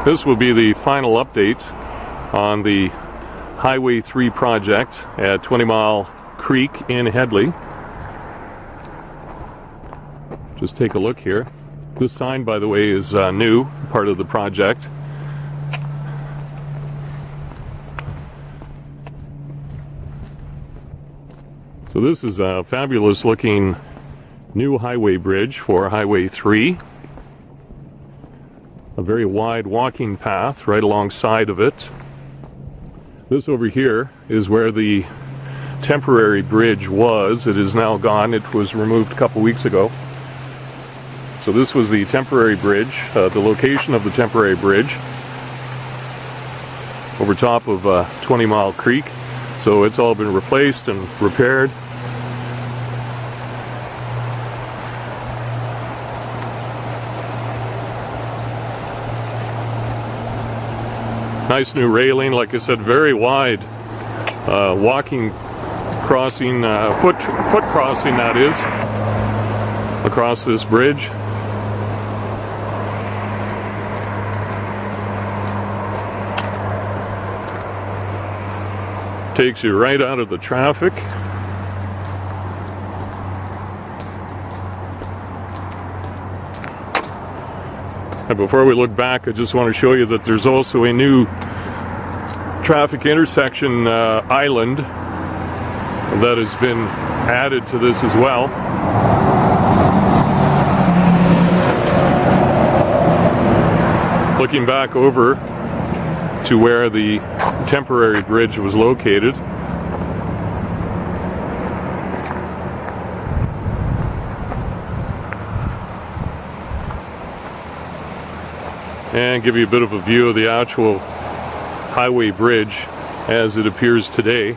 This will be the final update on the Highway 3 project at 20 Mile Creek in Hedley. Just take a look here. This sign, by the way, is new, part of the project. So this is a fabulous looking new highway bridge for Highway 3. A very wide walking path right alongside of it. This over here is where the temporary bridge was. It is now gone. It was removed a couple weeks ago. So this was the temporary bridge, the location of the temporary bridge over top of 20 Mile Creek. So it's all been replaced and repaired. Nice new railing, like I said, very wide walking crossing, foot crossing that is, across this bridge. Takes you right out of the traffic. And before we look back, I just want to show you that there's also a new traffic intersection island that has been added to this as well. Looking back over to where the temporary bridge was located. And give you a bit of a view of the actual highway bridge as it appears today.